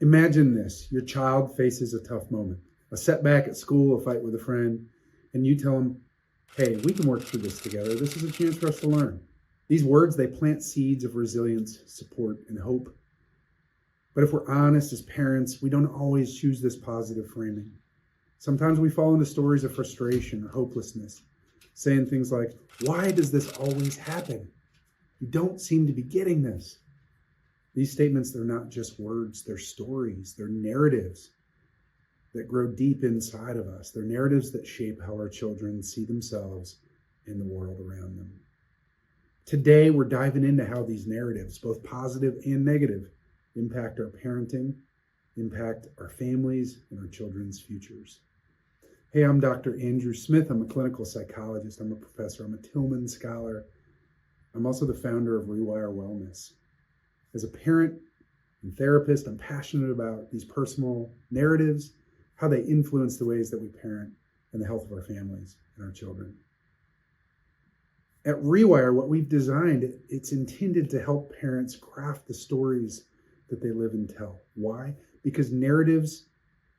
Imagine this. Your child faces a tough moment, a setback at school, a fight with a friend, and you tell them, hey, we can work through this together. This is a chance for us to learn. These words, they plant seeds of resilience, support, and hope. But if we're honest as parents, we don't always choose this positive framing. Sometimes we fall into stories of frustration or hopelessness, saying things like, why does this always happen? You don't seem to be getting this. These statements, they're not just words, they're stories, they're narratives that grow deep inside of us. They're narratives that shape how our children see themselves and the world around them. Today, we're diving into how these narratives, both positive and negative, impact our parenting, impact our families, and our children's futures. Hey, I'm Dr. Andrew Smith. I'm a clinical psychologist. I'm a professor. I'm a Tillman Scholar. I'm also the founder of REWIRE Wellness. As a parent and therapist, I'm passionate about these personal narratives, how they influence the ways that we parent and the health of our families and our children. At REWIRE, what we've designed, it's intended to help parents craft the stories that they live and tell. Why? Because narratives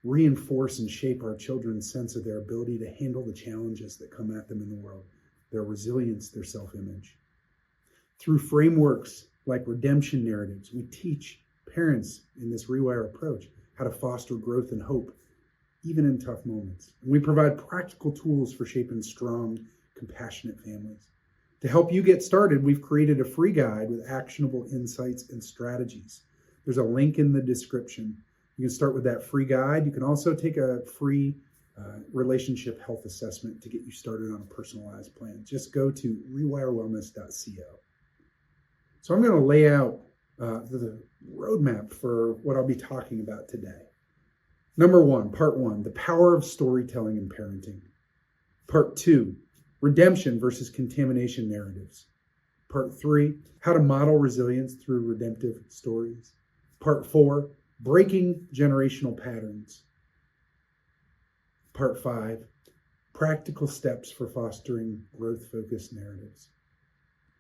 reinforce and shape our children's sense of their ability to handle the challenges that come at them in the world, their resilience, their self-image. Through frameworks like redemption narratives, we teach parents in this REWIRE approach how to foster growth and hope, even in tough moments. And we provide practical tools for shaping strong, compassionate families. To help you get started, we've created a free guide with actionable insights and strategies. There's a link in the description. You can start with that free guide. You can also take a free relationship health assessment to get you started on a personalized plan. Just go to rewirewellness.co. So I'm going to lay out the roadmap for what I'll be talking about today. Number one, part one, the power of storytelling and parenting. Part two, redemption versus contamination narratives. Part three, how to model resilience through redemptive stories. Part four, breaking generational patterns. Part five, practical steps for fostering growth-focused narratives.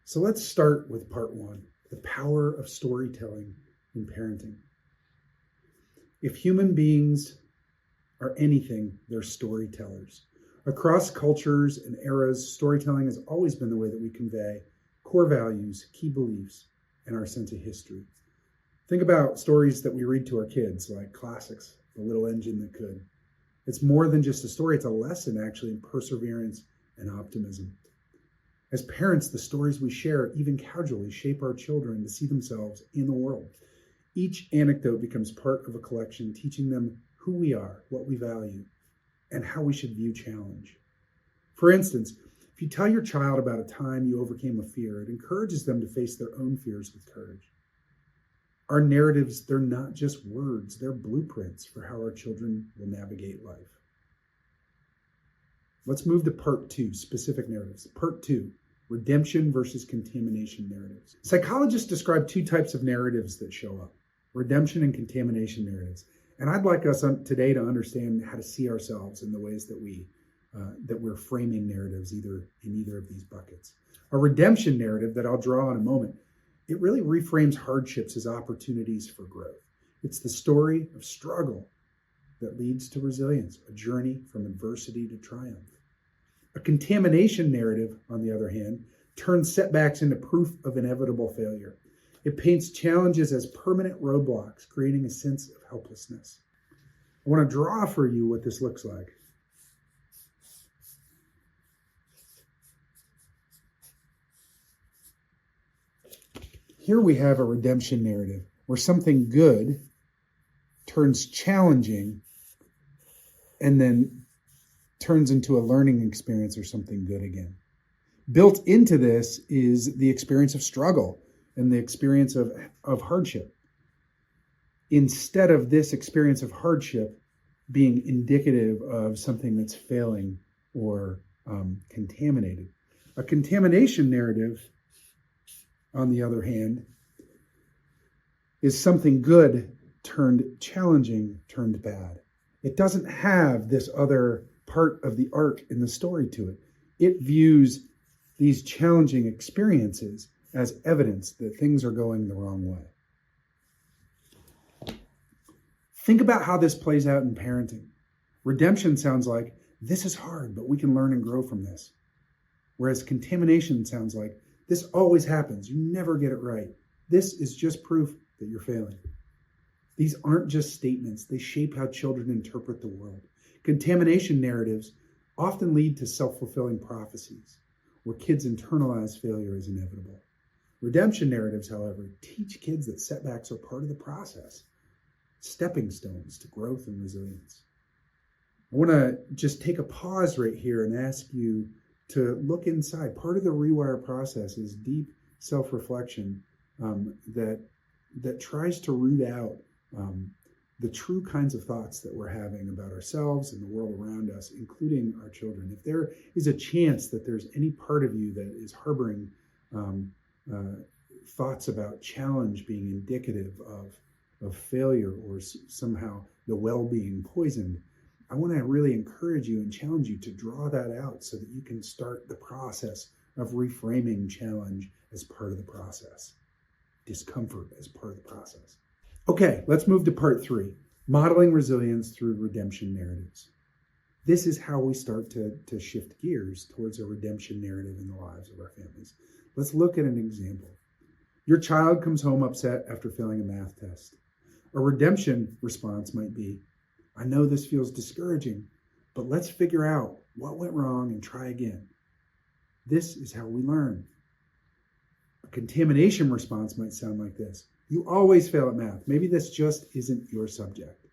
So let's start with part one, the power of storytelling in parenting. If human beings are anything, they're storytellers. Across cultures and eras, storytelling has always been the way that we convey core values, key beliefs, and our sense of history. Think about stories that we read to our kids, like classics, The Little Engine That Could. It's more than just a story, it's a lesson actually in perseverance and optimism. As parents, the stories we share, even casually, shape our children to see themselves in the world. Each anecdote becomes part of a collection, teaching them who we are, what we value, and how we should view challenge. For instance, if you tell your child about a time you overcame a fear, it encourages them to face their own fears with courage. Our narratives, they're not just words, they're blueprints for how our children will navigate life. Let's move to part two, specific narratives. Part two, redemption versus contamination narratives. Psychologists describe two types of narratives that show up, redemption and contamination narratives. And I'd like us today to understand how to see ourselves in the ways that we're framing narratives in either of these buckets. A redemption narrative that I'll draw in a moment, it really reframes hardships as opportunities for growth. It's the story of struggle that leads to resilience, a journey from adversity to triumph. A contamination narrative, on the other hand, turns setbacks into proof of inevitable failure. It paints challenges as permanent roadblocks, creating a sense of helplessness. I want to draw for you what this looks like. Here we have a redemption narrative where something good turns challenging and then turns into a learning experience or something good again. Built into this is the experience of struggle and the experience of hardship. Instead of this experience of hardship being indicative of something that's failing or contaminated. A contamination narrative, on the other hand, is something good turned challenging, turned bad. It doesn't have this other part of the arc in the story to it. It views these challenging experiences as evidence that things are going the wrong way. Think about how this plays out in parenting. Redemption sounds like, this is hard, but we can learn and grow from this. Whereas contamination sounds like, this always happens. You never get it right. This is just proof that you're failing. These aren't just statements. They shape how children interpret the world. Contamination narratives often lead to self-fulfilling prophecies, where kids internalize failure as inevitable. Redemption narratives, however, teach kids that setbacks are part of the process, stepping stones to growth and resilience. I want to just take a pause right here and ask you to look inside. Part of the rewire process is deep self-reflection that tries to root out the true kinds of thoughts that we're having about ourselves and the world around us, including our children. If there is a chance that there's any part of you that is harboring thoughts about challenge being indicative of failure or somehow the well-being poisoned, I want to really encourage you and challenge you to draw that out so that you can start the process of reframing challenge as part of the process, discomfort as part of the process. Okay, let's move to part 3, modeling resilience through redemption narratives. This is how we start to shift gears towards a redemption narrative in the lives of our families. Let's look at an example. Your child comes home upset after failing a math test. A redemption response might be, I know this feels discouraging, but let's figure out what went wrong and try again. This is how we learn. A contamination response might sound like this. You always fail at math. Maybe this just isn't your subject.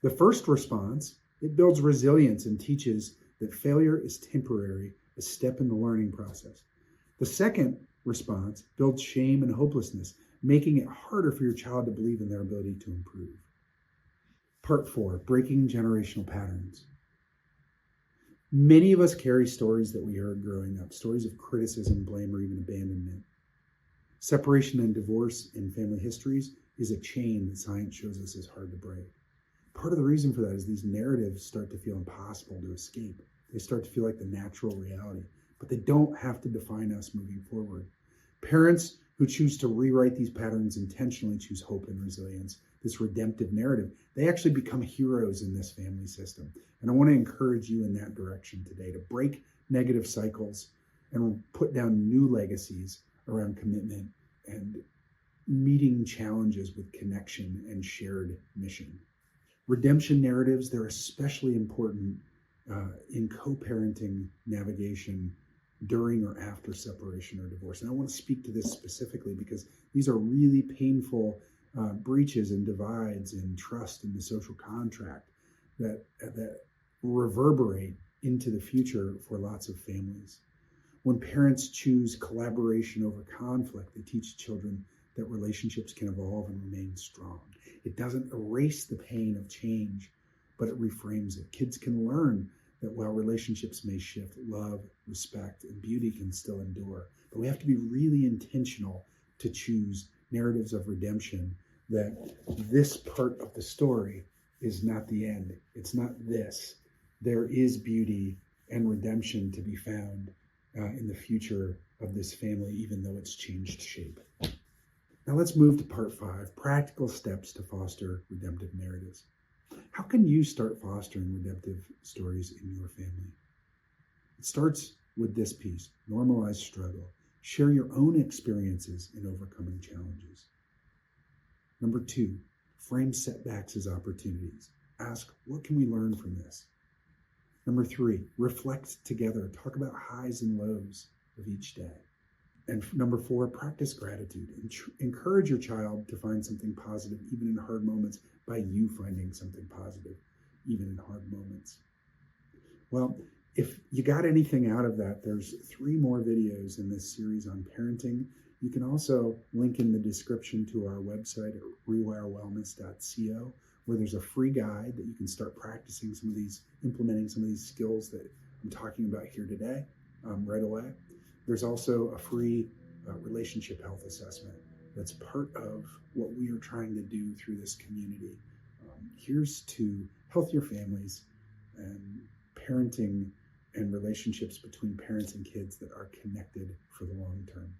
The first response, it builds resilience and teaches that failure is temporary, a step in the learning process. The second response builds shame and hopelessness, making it harder for your child to believe in their ability to improve. Part 4, breaking generational patterns. Many of us carry stories that we heard growing up, stories of criticism, blame, or even abandonment. Separation and divorce in family histories is a chain that science shows us is hard to break. Part of the reason for that is these narratives start to feel impossible to escape. They start to feel like the natural reality, but they don't have to define us moving forward. Parents who choose to rewrite these patterns intentionally choose hope and resilience, this redemptive narrative. They actually become heroes in this family system. And I want to encourage you in that direction today to break negative cycles and put down new legacies around commitment and meeting challenges with connection and shared mission. Redemption narratives, they're especially important in co-parenting navigation during or after separation or divorce. And I want to speak to this specifically because these are really painful breaches and divides in trust in the social contract that reverberate into the future for lots of families. When parents choose collaboration over conflict, they teach children that relationships can evolve and remain strong. It doesn't erase the pain of change, but it reframes it. Kids can learn that while relationships may shift, love, respect, and beauty can still endure. But we have to be really intentional to choose narratives of redemption, that this part of the story is not the end. It's not this. There is beauty and redemption to be found in the future of this family, even though it's changed shape. Now let's move to part 5, practical steps to foster redemptive narratives. How can you start fostering redemptive stories in your family? It starts with this piece, normalize struggle. Share your own experiences in overcoming challenges. Number 2, frame setbacks as opportunities. Ask, what can we learn from this? Number 3, reflect together. Talk about highs and lows of each day. And number 4, practice gratitude. Encourage your child to find something positive, even in hard moments, by you finding something positive, even in hard moments. Well, if you got anything out of that, there's 3 more videos in this series on parenting. You can also link in the description to our website at rewirewellness.co, where there's a free guide that you can start practicing some of these, implementing some of these skills that I'm talking about here today right away. There's also a free relationship health assessment that's part of what we are trying to do through this community. Here's to healthier families and parenting and relationships between parents and kids that are connected for the long term.